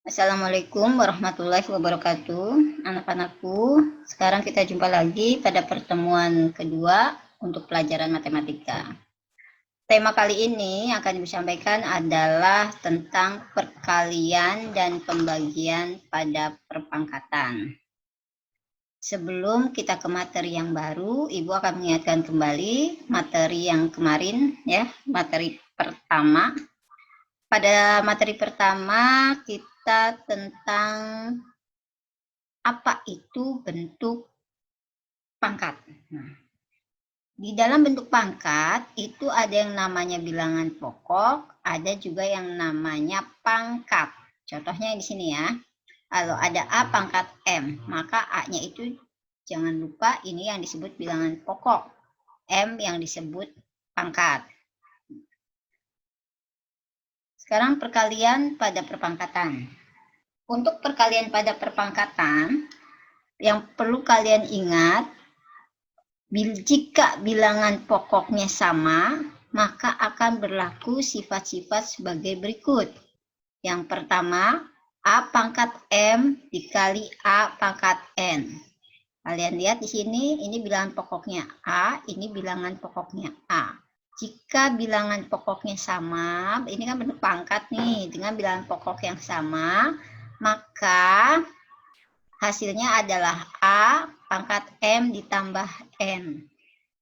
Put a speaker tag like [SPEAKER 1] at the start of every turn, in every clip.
[SPEAKER 1] Assalamualaikum warahmatullahi wabarakatuh. Anak-anakku, sekarang kita jumpa lagi pada pertemuan kedua untuk pelajaran matematika. Tema kali ini akan disampaikan adalah tentang perkalian dan pembagian pada perpangkatan. Sebelum kita ke materi yang baru, Ibu akan mengingatkan kembali materi yang kemarin, ya, materi pertama. Pada materi pertama kita tentang apa itu bentuk pangkat. Nah, di dalam bentuk pangkat itu ada yang namanya bilangan pokok, ada juga yang namanya pangkat. Contohnya di sini ya. Kalau ada A pangkat M, maka A-nya itu jangan lupa ini yang disebut bilangan pokok. M yang disebut pangkat. Sekarang perkalian pada perpangkatan. Untuk perkalian pada perpangkatan, yang perlu kalian ingat, jika bilangan pokoknya sama, maka akan berlaku sifat-sifat sebagai berikut. Yang pertama, A pangkat M dikali A pangkat N. Kalian lihat di sini, ini bilangan pokoknya A, ini bilangan pokoknya A. Jika bilangan pokoknya sama, ini kan bentuk pangkat nih, dengan bilangan pokok yang sama, maka hasilnya adalah A pangkat M ditambah N.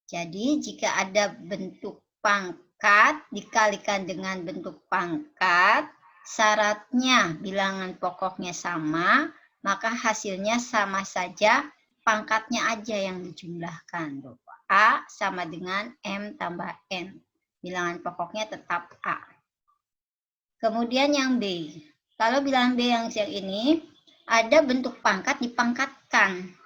[SPEAKER 1] Jadi jika ada bentuk pangkat dikalikan dengan bentuk pangkat, syaratnya bilangan pokoknya sama, maka hasilnya sama saja, pangkatnya aja yang dijumlahkan. A sama dengan M tambah N. Bilangan pokoknya tetap A. Kemudian yang B. Kalau bilangan B yang ini, ada bentuk pangkat dipangkatkan.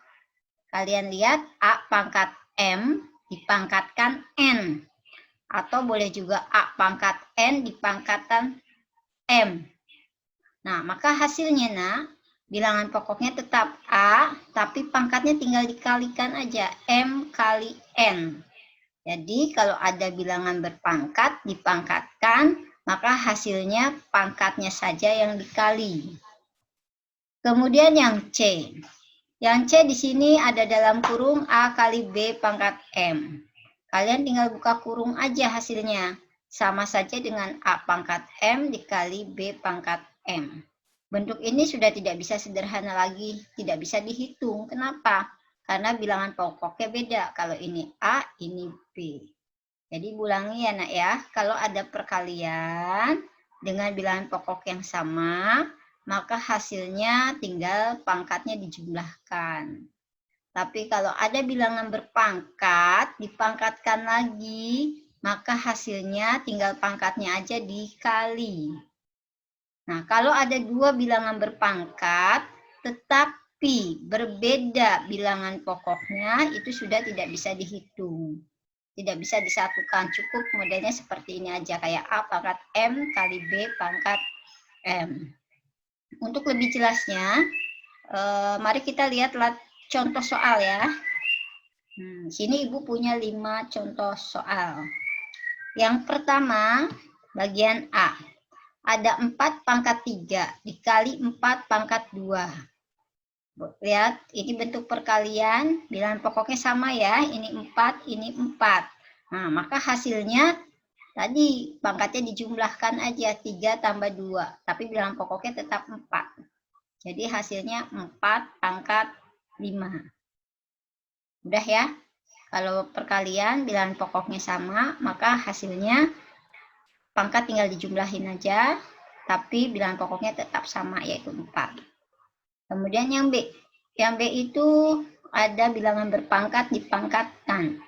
[SPEAKER 1] Kalian lihat A pangkat M dipangkatkan N. Atau boleh juga A pangkat N dipangkatkan M. Nah, maka hasilnya bilangan pokoknya tetap A, tapi pangkatnya tinggal dikalikan aja, M kali N. Jadi kalau ada bilangan berpangkat dipangkatkan, maka hasilnya pangkatnya saja yang dikali. Kemudian yang C. Yang C di sini ada dalam kurung A kali B pangkat M. Kalian tinggal buka kurung aja hasilnya. Sama saja dengan A pangkat M dikali B pangkat M. Bentuk ini sudah tidak bisa sederhana lagi, tidak bisa dihitung. Kenapa? Karena bilangan pokoknya beda. Kalau ini A, ini B. Jadi ulangi ya nak ya, kalau ada perkalian dengan bilangan pokok yang sama, maka hasilnya tinggal pangkatnya dijumlahkan. Tapi kalau ada bilangan berpangkat, dipangkatkan lagi, maka hasilnya tinggal pangkatnya aja dikali. Nah, kalau ada dua bilangan berpangkat, tetapi berbeda bilangan pokoknya, itu sudah tidak bisa dihitung. Tidak bisa disatukan, cukup modelnya seperti ini aja, kayak A pangkat M kali B pangkat M. Untuk lebih jelasnya, mari kita lihat contoh soal ya. Sini Ibu punya 5 contoh soal. Yang pertama, bagian A. Ada 4 pangkat 3 dikali 4 pangkat 2. Lihat, ini bentuk perkalian, bilangan pokoknya sama ya, ini 4, ini 4. Nah, maka hasilnya tadi pangkatnya dijumlahkan aja, 3 tambah 2, tapi bilangan pokoknya tetap 4. Jadi hasilnya 4 pangkat 5. Udah ya, kalau perkalian bilangan pokoknya sama, maka hasilnya pangkat tinggal dijumlahin aja, tapi bilangan pokoknya tetap sama, yaitu 4. Kemudian yang B. Yang B itu ada bilangan berpangkat dipangkatkan.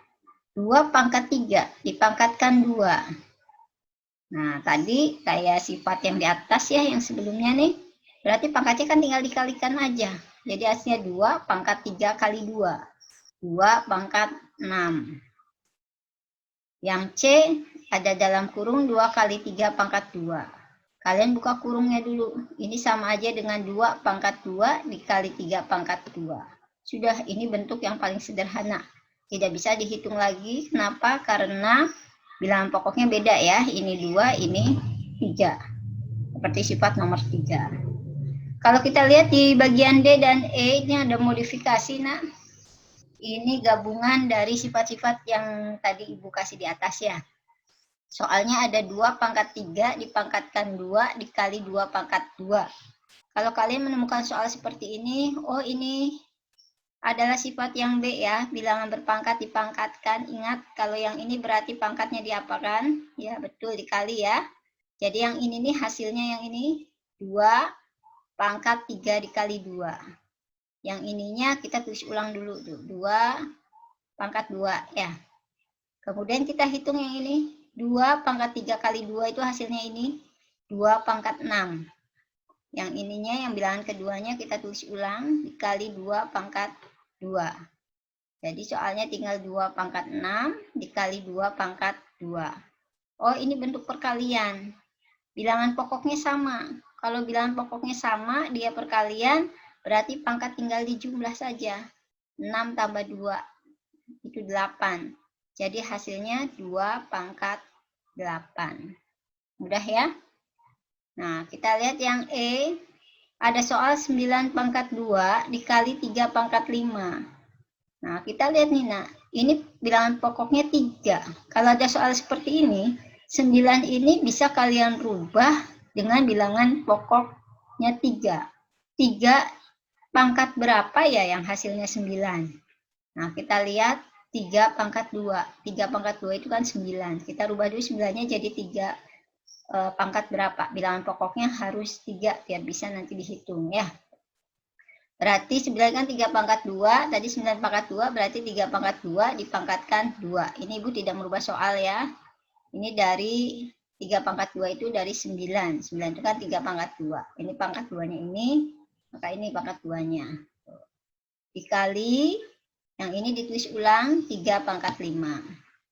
[SPEAKER 1] 2 pangkat 3 dipangkatkan 2. Nah, tadi kayak sifat yang di atas ya, yang sebelumnya nih. Berarti pangkatnya kan tinggal dikalikan aja. Jadi hasilnya 2 pangkat 3 kali 2. 2 pangkat 6. Yang C ada dalam kurung 2 kali 3 pangkat 2. Kalian buka kurungnya dulu. Ini sama aja dengan 2 pangkat 2 dikali 3 pangkat 2. Sudah, ini bentuk yang paling sederhana. Tidak bisa dihitung lagi. Kenapa? Karena bilangan pokoknya beda ya. Ini 2, ini 3. Seperti sifat nomor 3. Kalau kita lihat di bagian D dan E, ini ada modifikasi, nak. Ini gabungan dari sifat-sifat yang tadi Ibu kasih di atas ya. Soalnya ada 2 pangkat 3 dipangkatkan 2 dikali 2 pangkat 2. Kalau kalian menemukan soal seperti ini, oh ini adalah sifat yang B ya, bilangan berpangkat dipangkatkan. Ingat, kalau yang ini berarti pangkatnya diapakan? Ya, betul, dikali ya. Jadi yang ini nih hasilnya yang ini 2 pangkat 3 dikali 2. Yang ininya kita tulis ulang dulu tuh, 2 pangkat 2 ya. Kemudian kita hitung yang ini, 2 pangkat 3 kali 2 itu hasilnya ini 2 pangkat 6. Yang ininya, yang bilangan keduanya kita tulis ulang, dikali 2 pangkat 2. Jadi soalnya tinggal 2 pangkat 6 dikali 2 pangkat 2. Oh, ini bentuk perkalian. Bilangan pokoknya sama. Kalau bilangan pokoknya sama, dia perkalian, berarti pangkat tinggal dijumlah saja. 6 tambah 2, itu 8. Jadi hasilnya 2 pangkat 8. Mudah ya? Nah, kita lihat yang E. Ada soal 9 pangkat 2 dikali 3 pangkat 5. Nah, kita lihat nih, nak. Ini bilangan pokoknya 3. Kalau ada soal seperti ini, 9 ini bisa kalian rubah dengan bilangan pokoknya 3. 3 pangkat berapa ya yang hasilnya 9? Nah, kita lihat 3 pangkat 2. 3 pangkat 2 itu kan 9. Kita rubah dulu 9-nya jadi 3 pangkat berapa? Bilangan pokoknya harus 3 biar bisa nanti dihitung ya. Berarti 9 kan 3 pangkat 2, tadi 9 pangkat 2 berarti 3 pangkat 2 dipangkatkan 2. Ini Ibu tidak merubah soal ya. Ini dari 3 pangkat 2 itu dari 9. 9 itu kan 3 pangkat 2. Ini pangkat 2-nya ini, maka ini pangkat 2-nya. Dikali, yang ini ditulis ulang 3 pangkat 5.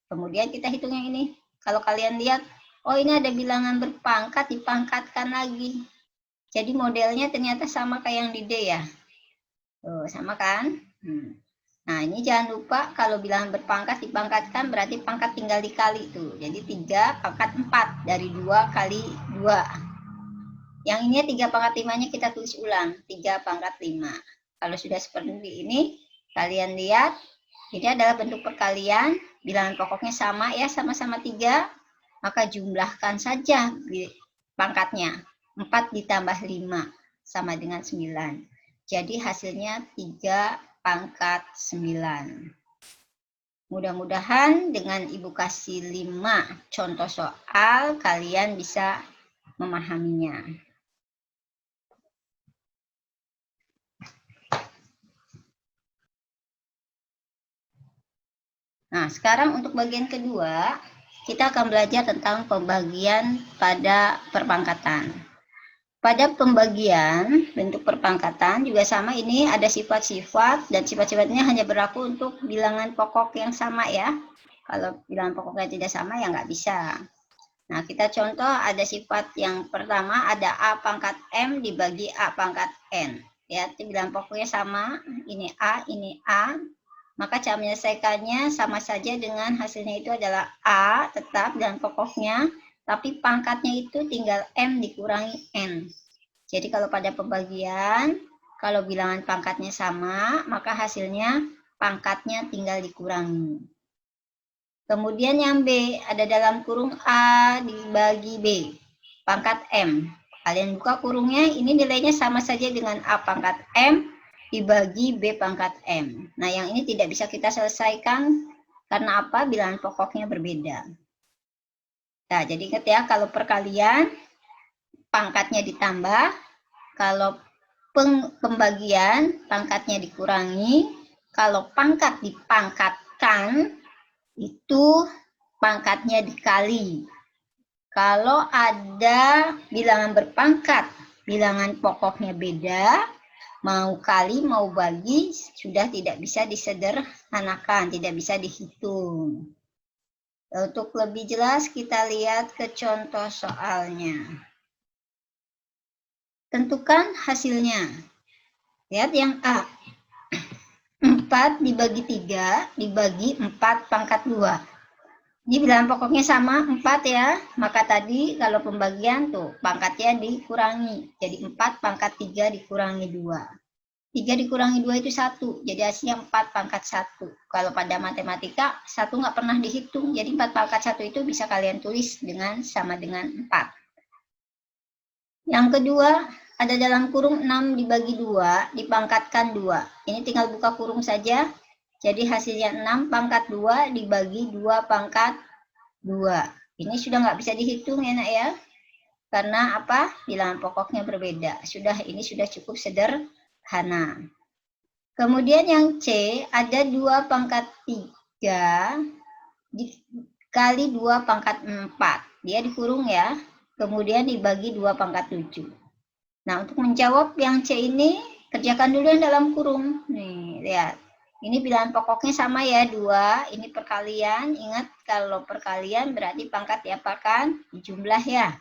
[SPEAKER 1] Kemudian kita hitung yang ini. Kalau kalian lihat, oh ini ada bilangan berpangkat dipangkatkan lagi. Jadi modelnya ternyata sama kayak yang di D ya. Tuh, sama kan? Nah, ini jangan lupa kalau bilangan berpangkat dipangkatkan berarti pangkat tinggal dikali tuh. Jadi 3 pangkat 4 dari 2 kali 2. Yang ini 3 pangkat 5-nya kita tulis ulang, 3 pangkat 5. Kalau sudah seperti ini, kalian lihat, ini adalah bentuk perkalian, bilangan pokoknya sama ya, sama-sama 3, maka jumlahkan saja pangkatnya. 4 ditambah 5 sama dengan 9. Jadi hasilnya 3 pangkat 9. Mudah-mudahan dengan Ibu kasih 5 contoh soal, kalian bisa memahaminya. Nah, sekarang untuk bagian kedua, kita akan belajar tentang pembagian pada perpangkatan. Pada pembagian bentuk perpangkatan juga sama, ini ada sifat-sifat dan sifat-sifatnya hanya berlaku untuk bilangan pokok yang sama ya. Kalau bilangan pokoknya tidak sama ya nggak bisa. Nah, kita contoh ada sifat yang pertama ada A pangkat M dibagi A pangkat N. Ya, bilangan pokoknya sama, ini A, ini A. Maka cara menyelesaikannya sama saja dengan hasilnya itu adalah A tetap bilangan pokoknya, tapi pangkatnya itu tinggal M dikurangi N. Jadi kalau pada pembagian, kalau bilangan pangkatnya sama, maka hasilnya pangkatnya tinggal dikurangi. Kemudian yang B, ada dalam kurung A dibagi B, pangkat M. Kalian buka kurungnya, ini nilainya sama saja dengan A pangkat M dibagi B pangkat M. Nah, yang ini tidak bisa kita selesaikan karena apa? Bilangan pokoknya berbeda. Nah, jadi ingat ya, kalau perkalian pangkatnya ditambah, kalau pembagian pangkatnya dikurangi, kalau pangkat dipangkatkan itu pangkatnya dikali. Kalau ada bilangan berpangkat, bilangan pokoknya beda, mau kali mau bagi sudah tidak bisa disederhanakan, tidak bisa dihitung. Untuk lebih jelas kita lihat ke contoh soalnya. Tentukan hasilnya. Lihat yang A. 4 dibagi 3 dibagi 4 pangkat 2. Ini bilangan pokoknya sama 4 ya. Maka tadi kalau pembagian tuh pangkatnya dikurangi. Jadi 4 pangkat 3 dikurangi 2. 3 dikurangi 2 itu 1. Jadi hasilnya 4 pangkat 1. Kalau pada matematika 1 nggak pernah dihitung. Jadi 4 pangkat 1 itu bisa kalian tulis dengan sama dengan 4. Yang kedua, ada dalam kurung 6 dibagi 2, dipangkatkan 2. Ini tinggal buka kurung saja. Jadi hasilnya 6 pangkat 2 dibagi 2 pangkat 2. Ini sudah nggak bisa dihitung ya nak ya. Karena apa? Bilangan pokoknya berbeda. Ini sudah cukup sederhana. Kemudian yang C, ada 2 pangkat 3 dikali 2 pangkat 4. Dia dikurung ya. Kemudian dibagi 2 pangkat 7. Nah, untuk menjawab yang C ini, kerjakan dulu yang dalam kurung. Nih, lihat. Ini bilangan pokoknya sama ya, 2. Ini perkalian. Ingat, kalau perkalian berarti pangkat diapakan? Dijumlah ya.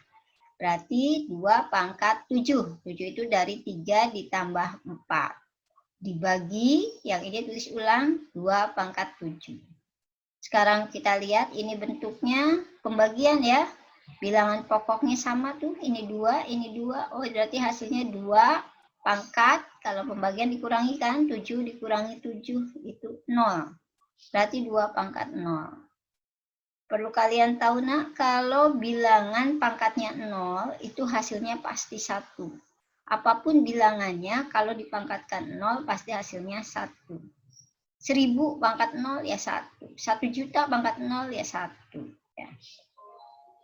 [SPEAKER 1] Berarti 2 pangkat 7. 7 itu dari 3 ditambah 4. Dibagi, yang ini tulis ulang, 2 pangkat 7. Sekarang kita lihat, ini bentuknya pembagian ya. Bilangan pokoknya sama tuh, ini 2, ini 2. Oh, berarti hasilnya 2 pangkat, kalau pembagian dikurangi kan, 7 dikurangi 7, itu 0. Berarti 2 pangkat 0. Perlu kalian tahu nak, kalau bilangan pangkatnya 0, itu hasilnya pasti 1. Apapun bilangannya, kalau dipangkatkan 0, pasti hasilnya 1. 1000 pangkat 0 ya 1. 1 juta pangkat 0 ya 1. Ya.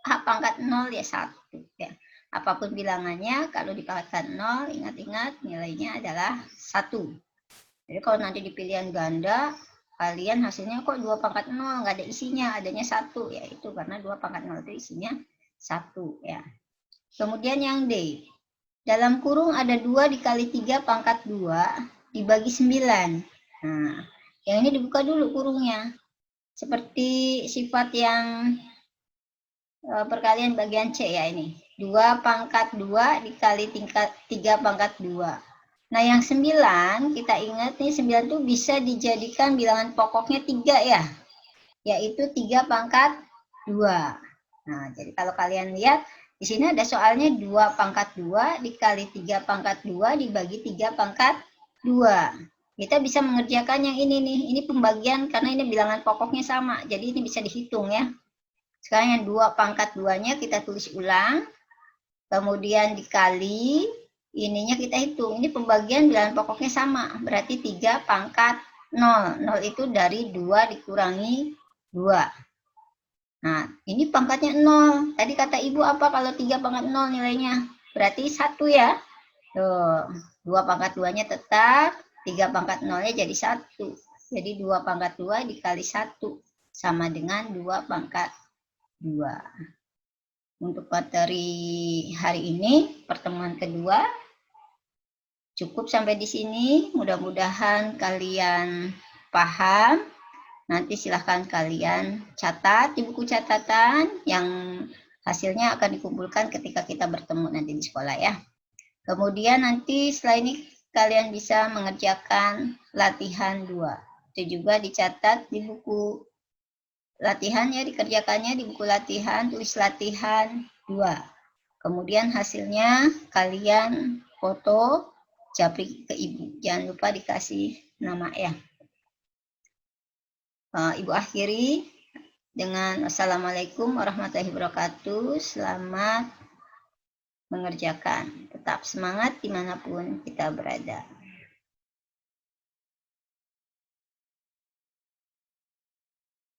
[SPEAKER 1] A pangkat 0 ya 1. Ya. Apapun bilangannya, kalau dipangkatkan 0, ingat-ingat nilainya adalah 1. Jadi kalau nanti di pilihan ganda, kalian hasilnya kok 2 pangkat 0, nggak ada isinya, adanya 1. Ya itu karena 2 pangkat 0 itu isinya 1. Ya. Kemudian yang D. Dalam kurung ada 2 dikali 3 pangkat 2 dibagi 9. Nah, yang ini dibuka dulu kurungnya. Seperti sifat yang perkalian bagian C ya ini. 2 pangkat 2 dikali 3 pangkat 2. Nah yang 9, kita ingat nih 9 itu bisa dijadikan bilangan pokoknya 3 ya. Yaitu 3 pangkat 2. Nah jadi kalau kalian lihat, di sini ada soalnya 2 pangkat 2 dikali 3 pangkat 2 dibagi 3 pangkat 2. Kita bisa mengerjakan yang ini nih. Ini pembagian karena ini bilangan pokoknya sama. Jadi ini bisa dihitung ya. Sekarang yang 2 pangkat 2-nya kita tulis ulang. Kemudian dikali, ininya kita hitung. Ini pembagian bilangan pokoknya sama. Berarti 3 pangkat 0. 0 itu dari 2 dikurangi 2. Nah, ini pangkatnya 0. Tadi kata ibu apa kalau 3 pangkat 0 nilainya? Berarti 1 ya. Tuh, 2 pangkat 2-nya tetap, 3 pangkat 0-nya jadi 1. Jadi 2 pangkat 2 dikali 1 sama dengan 2 pangkat 2. Untuk materi hari ini, pertemuan kedua, cukup sampai di sini. Mudah-mudahan kalian paham. Nanti silahkan kalian catat di buku catatan yang hasilnya akan dikumpulkan ketika kita bertemu nanti di sekolah ya. Kemudian nanti setelah ini kalian bisa mengerjakan latihan 2. Itu juga dicatat di buku latihannya, dikerjakannya di buku latihan, tulis latihan 2. Kemudian hasilnya kalian foto, japri ke ibu. Jangan lupa dikasih nama ya. Ibu akhiri dengan Assalamualaikum warahmatullahi wabarakatuh. Selamat mengerjakan. Tetap semangat dimanapun kita berada.